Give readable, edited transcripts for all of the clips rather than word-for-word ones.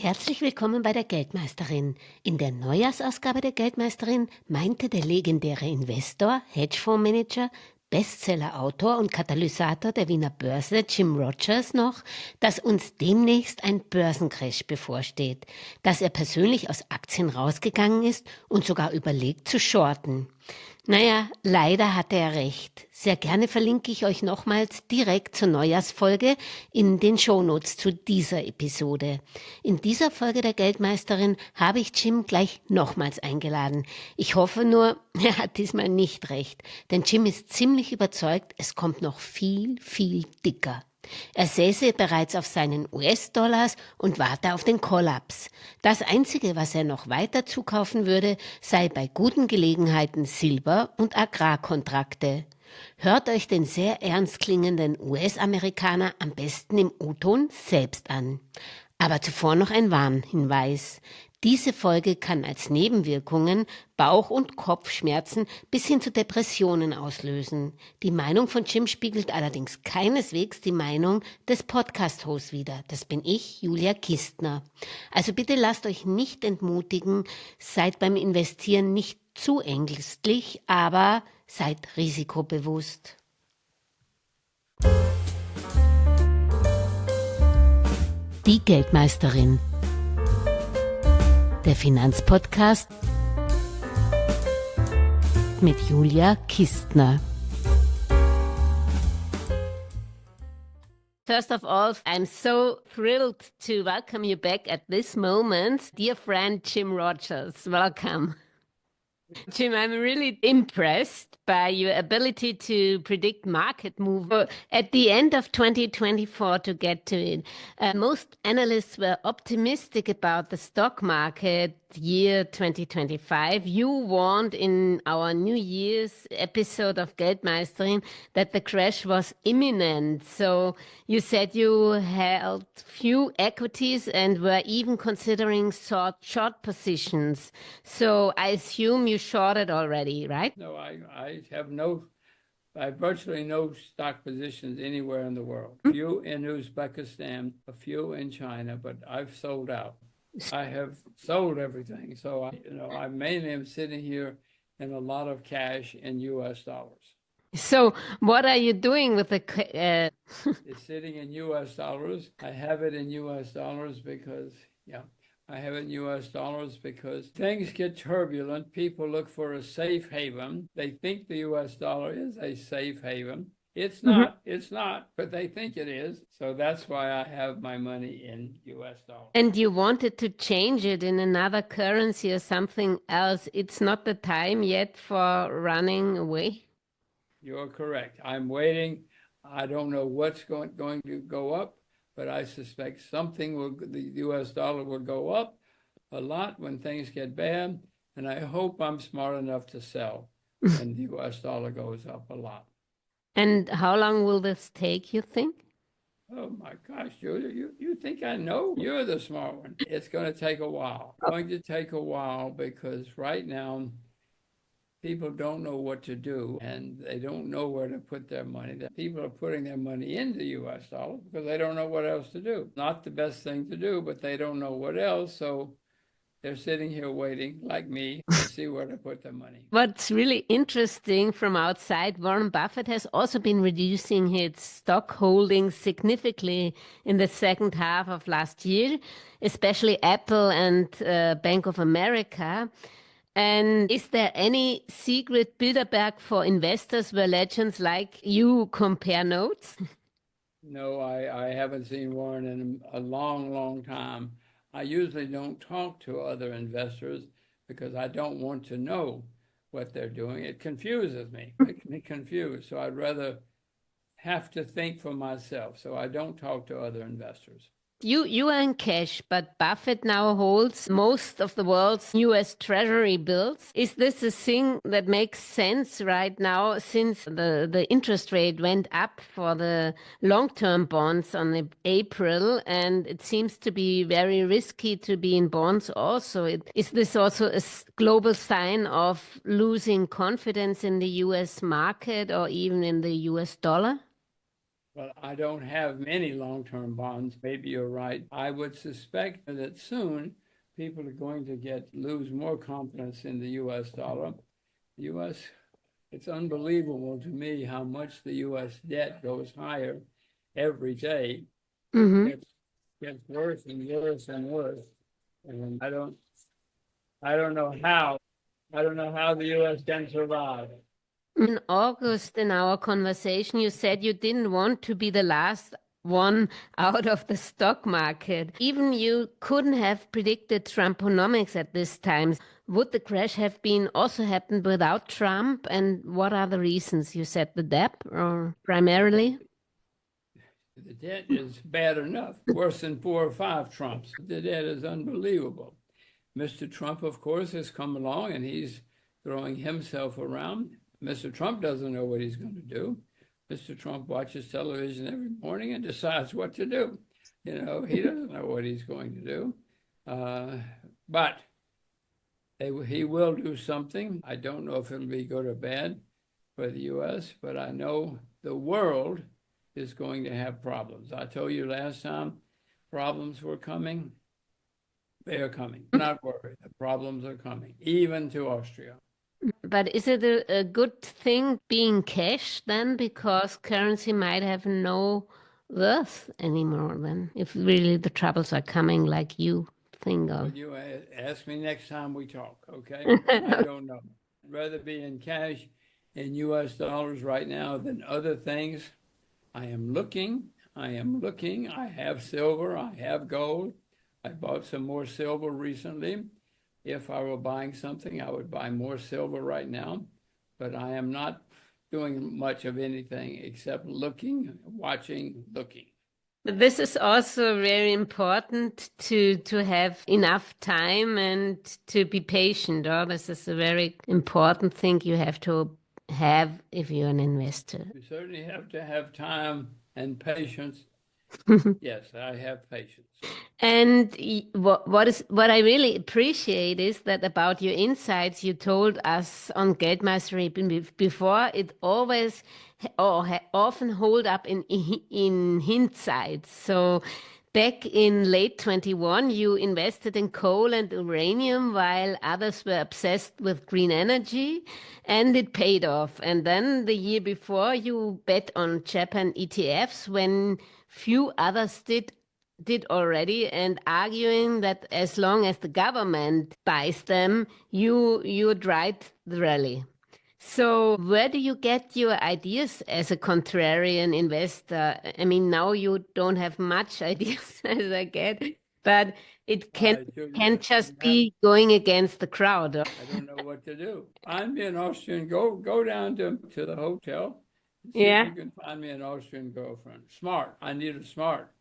Herzlich willkommen bei der Geldmeisterin. In der Neujahrsausgabe der Geldmeisterin meinte der legendäre Investor, Hedgefondsmanager, Bestsellerautor und Katalysator der Wiener Börse, Jim Rogers, noch, dass uns demnächst ein Börsencrash bevorsteht, dass er persönlich aus Aktien rausgegangen ist und sogar überlegt zu shorten. Naja, leider hatte er recht. Sehr gerne verlinke ich euch nochmals direkt zur Neujahrsfolge in den Shownotes zu dieser Episode. In dieser Folge der Geldmeisterin habe ich Jim gleich nochmals eingeladen. Ich hoffe nur, er hat diesmal nicht recht, denn Jim ist ziemlich überzeugt, es kommt noch viel, viel dicker. Er säße bereits auf seinen US-Dollars und warte auf den Kollaps. Das Einzige, was er noch weiter zukaufen würde, sei bei guten Gelegenheiten Silber und Agrarkontrakte. Hört euch den sehr ernst klingenden US-Amerikaner am besten im O-Ton selbst an. Aber zuvor noch ein Warnhinweis. Diese Folge kann als Nebenwirkungen Bauch- und Kopfschmerzen bis hin zu Depressionen auslösen. Die Meinung von Jim spiegelt allerdings keineswegs die Meinung des Podcast-Hosts wider. Das bin ich, Julia Kistner. Also bitte lasst euch nicht entmutigen, seid beim Investieren nicht zu ängstlich, aber seid risikobewusst. Die Geldmeisterin. Der Finanzpodcast mit Julia Kistner. First of all, I'm so thrilled to welcome you back at this moment. Dear friend Jim Rogers, welcome. Jim, I'm really impressed by your ability to predict market movement at the end of 2024 to get to it. Most analysts were optimistic about the stock market year 2025. You warned in our New Year's episode of Geldmeisterin that the crash was imminent. So you said you held few equities and were even considering short positions. So I assume you shorted already, right? No, I have virtually no stock positions anywhere in the world. A few in Uzbekistan, a few in China, but I've sold out. I have sold everything. So, I mainly am sitting here in a lot of cash in U.S. dollars. So what are you doing with the... It's sitting in U.S. dollars. I have it in U.S. dollars because, I have it in U.S. dollars because things get turbulent. People look for a safe haven. They think the U.S. dollar is a safe haven. It's not, but they think it is. So that's why I have my money in U.S. dollars. And you wanted to change it in another currency or something else. It's not the time yet for running away? You're correct. I'm waiting. I don't know what's going to go up, but I suspect the U.S. dollar will go up a lot when things get bad. And I hope I'm smart enough to sell when the U.S. dollar goes up a lot. And how long will this take, you think? Oh my gosh, Julia, you think I know? You're the smart one. It's going to take a while. Because right now, people don't know what to do and they don't know where to put their money. People are putting their money into the U.S. dollar because they don't know what else to do. Not the best thing to do, but they don't know what else. So they're sitting here waiting, like me, to see where to put their money. What's really interesting from outside, Warren Buffett has also been reducing his stock holdings significantly in the second half of last year, especially Apple and Bank of America. And is there any secret Bilderberg for investors where legends like you compare notes? No, I haven't seen Warren in a long, long time. I usually don't talk to other investors because I don't want to know what they're doing. It confuses me. It makes me confused. So I'd rather have to think for myself. So I don't talk to other investors. You are in cash, but Buffett now holds most of the world's U.S. Treasury bills. Is this a thing that makes sense right now since the interest rate went up for the long-term bonds on April, and it seems to be very risky to be in bonds also? Is this also a global sign of losing confidence in the U.S. market or even in the U.S. dollar? Well, I don't have many long-term bonds. Maybe you're right. I would suspect that soon people are going to lose more confidence in the U.S. dollar. The U.S., it's unbelievable to me how much the U.S. debt goes higher every day. Mm-hmm. It gets worse and worse and worse. And I don't know how. I don't know how the U.S. can survive. In August, in our conversation, you said you didn't want to be the last one out of the stock market. Even you couldn't have predicted Trumponomics at this time. Would the crash have been also happened without Trump? And what are the reasons? You said the debt, or primarily? The debt is bad enough, worse than 4 or 5 Trumps. The debt is unbelievable. Mr. Trump, of course, has come along and he's throwing himself around. Mr. Trump doesn't know what he's going to do. Mr. Trump watches television every morning and decides what to do. You know, he doesn't know what he's going to do. But he will do something. I don't know if it'll be good or bad for the U.S., but I know the world is going to have problems. I told you last time problems were coming. They are coming. Do not worry. The problems are coming, even to Austria. But is it a good thing being cash then? Because currency might have no worth anymore then, if really the troubles are coming like you think Well, of. you ask me next time we talk, okay? I don't know. I'd rather be in cash in U.S. dollars right now than other things. I am looking. I have silver. I have gold. I bought some more silver recently. If I were buying something, I would buy more silver right now. But I am not doing much of anything except looking, watching, looking. This is also very important to have enough time and to be patient. Or this is a very important thing you have to have if you're an investor. You certainly have to have time and patience. Yes, I have patience. And what I really appreciate is that about your insights you told us on Geldmeisterin before, it always or often hold up in hindsight. So back in late 21, you invested in coal and uranium while others were obsessed with green energy, and it paid off. And then the year before, you bet on Japan ETFs when few others did already, and arguing that as long as the government buys them, you'd ride the rally. So where do you get your ideas as a contrarian investor? I mean, now you don't have much ideas as I get, but it can just be going against the crowd. I don't know what to do. Find me an Austrian. Go down to the hotel. See if you can find me an Austrian girlfriend. Smart. I need a smart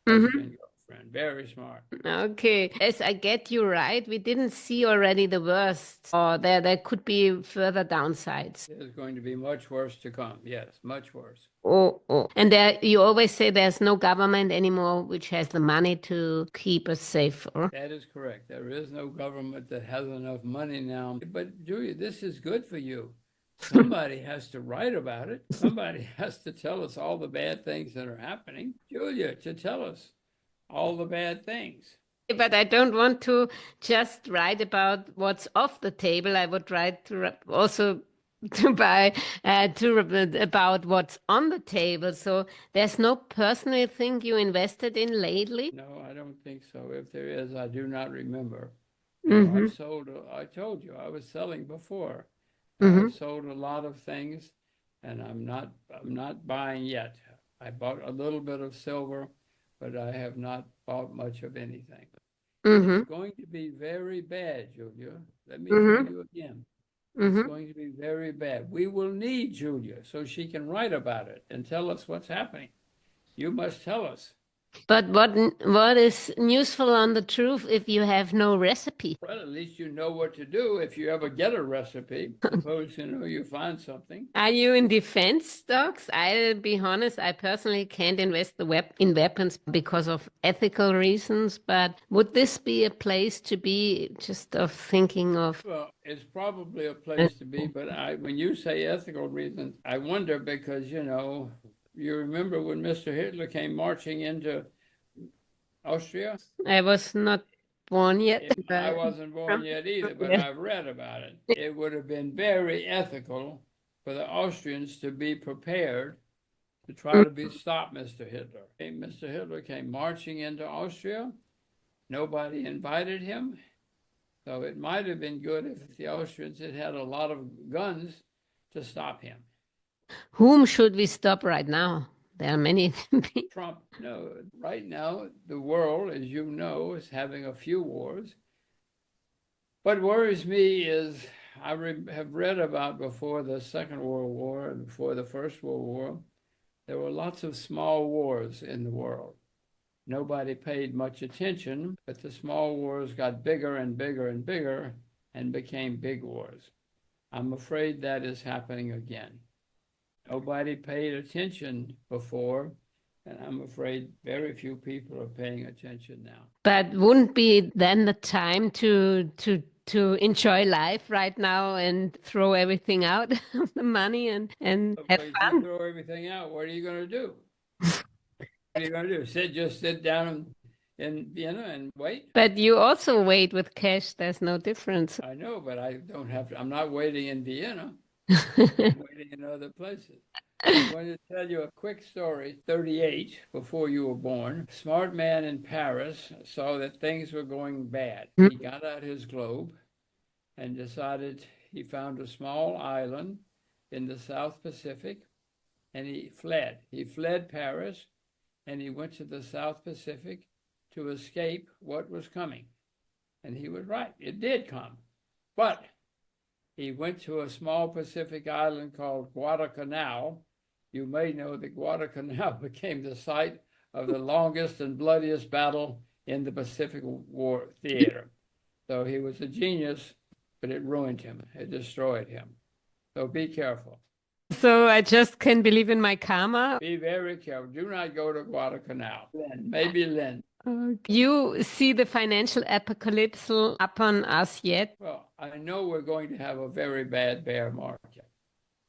Austrian girlfriend. Very smart. Okay. As I get you right, we didn't see already the worst, or there could be further downsides. There's going to be much worse to come. Yes, much worse. Oh. And there, you always say there's no government anymore which has the money to keep us safe. That is correct. There is no government that has enough money now. But Julia, this is good for you. Somebody has to write about it. Somebody has to tell us all the bad things that are happening. Julia, to tell us all the bad things. But I don't want to just write about what's off the table. I would write also about what's on the table. So there's no personal thing you invested in lately? No, I don't think so. If there is, I do not remember. Mm-hmm. I told you, I was selling before. Mm-hmm. I've sold a lot of things, and I'm not buying yet. I bought a little bit of silver, but I have not bought much of anything. Mm-hmm. It's going to be very bad, Julia. Let me Mm-hmm. tell you again. Mm-hmm. It's going to be very bad. We will need Julia so she can write about it and tell us what's happening. You must tell us. But what is useful on the truth if you have no recipe? Well, at least you know what to do if you ever get a recipe. Suppose you find something. Are you in defense stocks? I'll be honest, I personally can't invest in weapons because of ethical reasons, but would this be a place to be, just of thinking of? Well, it's probably a place to be, but when you say ethical reasons, I wonder because, You remember when Mr. Hitler came marching into Austria? I was not born yet. I wasn't born yet either, but I've read about it. It would have been very ethical for the Austrians to be prepared to try to stop Mr. Hitler. Mr. Hitler came marching into Austria. Nobody invited him. So it might have been good if the Austrians had had a lot of guns to stop him. Whom should we stop right now? There are many people. Trump, no, right now, the world, as you know, is having a few wars. What worries me is I have read about before the Second World War and before the First World War, there were lots of small wars in the world. Nobody paid much attention, but the small wars got bigger and bigger and bigger and became big wars. I'm afraid that is happening again. Nobody paid attention before, and I'm afraid very few people are paying attention now. But wouldn't be then the time to enjoy life right now and throw everything out, the money and have fun? If you throw everything out, what are you going to do? What are you going to do? Just sit down in Vienna and wait? But you also wait with cash. There's no difference. I know, but I don't have to. I'm not waiting in Vienna. I'm waiting in other places. I'm going to tell you a quick story. 38, before you were born, a smart man in Paris saw that things were going bad. He got out his globe and decided he found a small island in the South Pacific, and he fled. He fled Paris, and he went to the South Pacific to escape what was coming. And he was right. It did come. But he went to a small Pacific island called Guadalcanal. You may know that Guadalcanal became the site of the longest and bloodiest battle in the Pacific War theater. So he was a genius, but it ruined him. It destroyed him. So be careful. So I just can believe in my karma. Be very careful. Do not go to Guadalcanal. Maybe Lynn. You see the financial apocalypse upon us yet? Well, I know we're going to have a very bad bear market.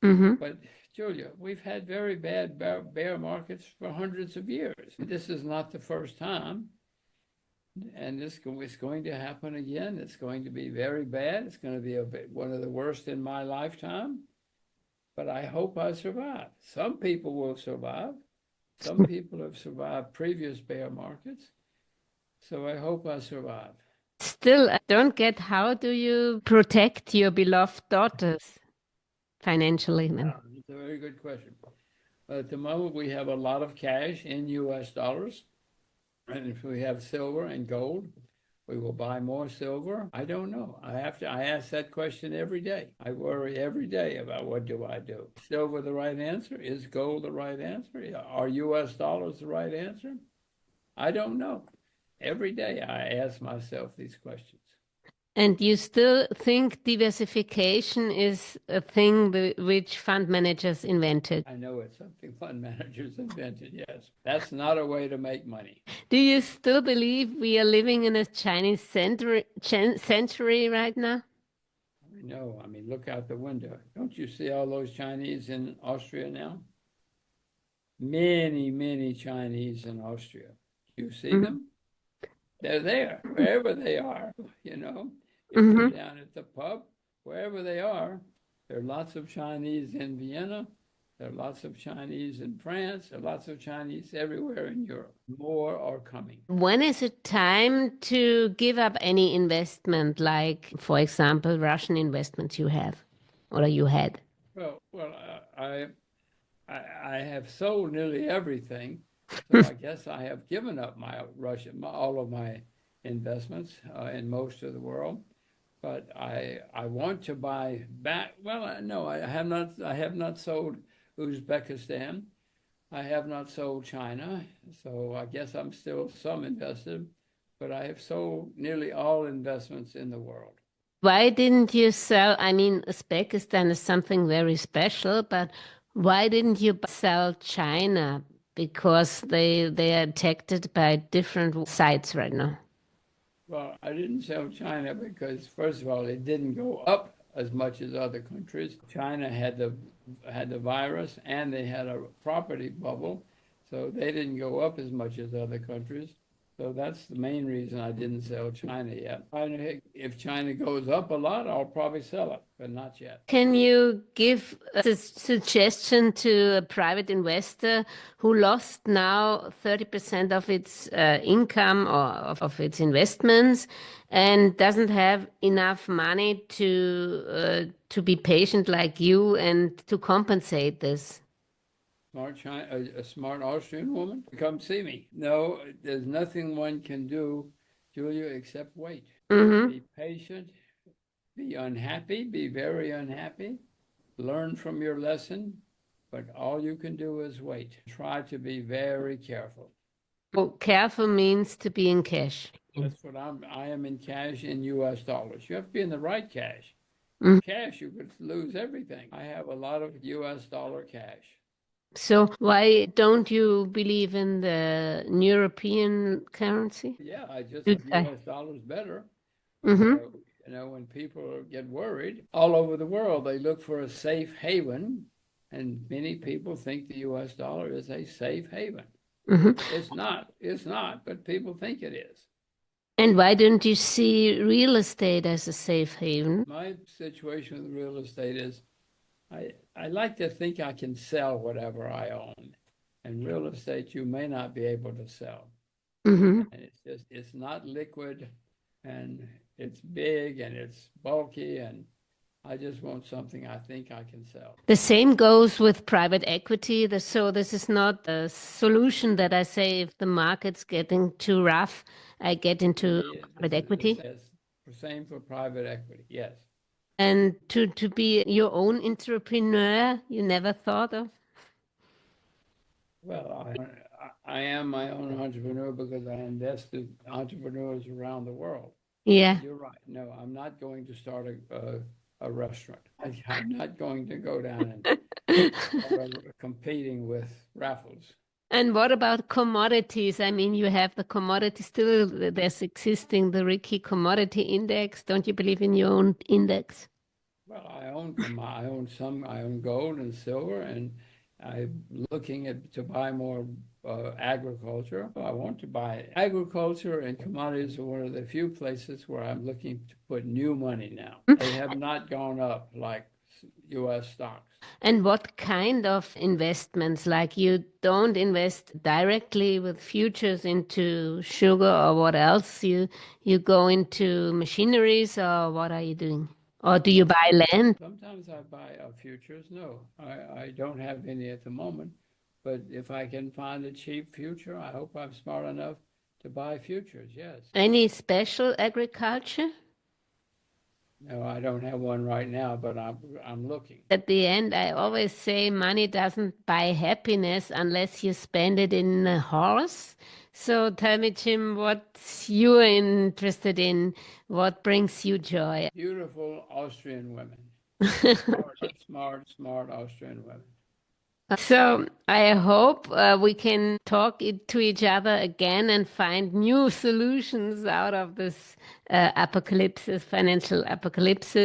But Julia, we've had very bad bear markets for hundreds of years. This is not the first time. And it's going to happen again. It's going to be very bad. It's going to be one of the worst in my lifetime. But I hope I survive. Some people will survive. Some people have survived previous bear markets. So I hope I survive. Still, I don't get, how do you protect your beloved daughters financially? It's a very good question. At the moment, we have a lot of cash in US dollars. And if we have silver and gold, we will buy more silver. I don't know. I ask that question every day. I worry every day about what do I do. Silver the right answer? Is gold the right answer? Are US dollars the right answer? I don't know. Every day I ask myself these questions. And you still think diversification is a thing which fund managers invented? I know it's something fund managers invented, yes. That's not a way to make money. Do you still believe we are living in a Chinese century right now? No, I mean, look out the window. Don't you see all those Chinese in Austria now? Many, many Chinese in Austria. You see them? They're there, wherever they are, you know. If you're down at the pub, wherever they are, there are lots of Chinese in Vienna. There are lots of Chinese in France. There are lots of Chinese everywhere in Europe. More are coming. When is it time to give up any investment, like, for example, Russian investments you have or you had? Well, I have sold nearly everything. So I guess I have given up all of my investments in most of the world. But I want to buy back. Well, no, I have not sold Uzbekistan. I have not sold China. So I guess I'm still some invested. But I have sold nearly all investments in the world. Why didn't you sell? I mean, Uzbekistan is something very special, but why didn't you sell China? Because they are attacked by different sides right now. Well, I didn't sell China because, first of all, it didn't go up as much as other countries. China had the had the virus and they had a property bubble, so they didn't go up as much as other countries. So that's the main reason I didn't sell China yet. If China goes up a lot, I'll probably sell it, but not yet. Can you give a suggestion to a private investor who lost now 30% of its income or of its investments and doesn't have enough money to be patient like you and to compensate this? A smart Austrian woman, come see me. No, there's nothing one can do, Julia, except wait. Mm-hmm. Be patient, be unhappy, be very unhappy, learn from your lesson, but all you can do is wait. Try to be very careful. Well, careful means to be in cash. That's what I am in cash in US dollars. You have to be in the right cash. Mm. Cash, you could lose everything. I have a lot of US dollar cash. So why don't you believe in the European currency? Yeah, I just think Okay. US dollars better. Mm-hmm. You know, when people get worried all over the world, they look for a safe haven, and many people think the US dollar is a safe haven. Mm-hmm. It's not, but people think it is. And why don't you see real estate as a safe haven? My situation with real estate is I like to think I can sell whatever I own. And real estate, you may not be able to sell. Mm-hmm. And it's not liquid, and it's big, and it's bulky, and I just want something I think I can sell. The same goes with private equity. So this is not a solution that I say if the market's getting too rough, I get into private equity. Same for private equity, yes. And to be your own entrepreneur, you never thought of? Well, I am my own entrepreneur because I invest in entrepreneurs around the world. Yeah. You're right. No, I'm not going to start a restaurant. I'm not going to go down and competing with Raffles. And what about commodities? I mean, you have the commodity still, there's existing the Ricky commodity index. Don't you believe in your own index? Well, I own gold and silver, and I'm looking to buy more agriculture. I want to buy agriculture, and commodities are one of the few places where I'm looking to put new money now. They have not gone up like U.S. stocks. And what kind of investments? Like you don't invest directly with futures into sugar or what else? You go into machineries, or what are you doing? Or do you buy land? Sometimes I buy futures. No, I don't have any at the moment. But if I can find a cheap future, I hope I'm smart enough to buy futures, yes. Any special agriculture? No, I don't have one right now, but I'm looking. At the end, I always say money doesn't buy happiness unless you spend it in a horse. So tell me, Jim, what you're interested in, what brings you joy? Beautiful Austrian women. Smart Austrian women. So I hope we can talk to each other again and find new solutions out of this apocalypse, financial apocalypse,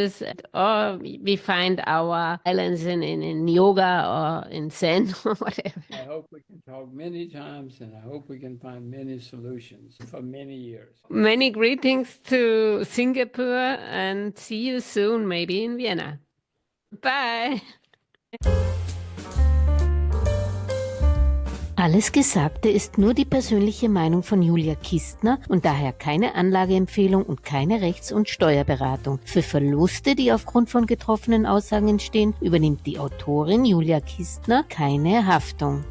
or we find our islands in yoga or in Zen or whatever. I hope we can talk many times, and I hope we can find many solutions for many years. Many greetings to Singapore, and see you soon, maybe in Vienna. Bye. Alles Gesagte ist nur die persönliche Meinung von Julia Kistner und daher keine Anlageempfehlung und keine Rechts- und Steuerberatung. Für Verluste, die aufgrund von getroffenen Aussagen entstehen, übernimmt die Autorin Julia Kistner keine Haftung.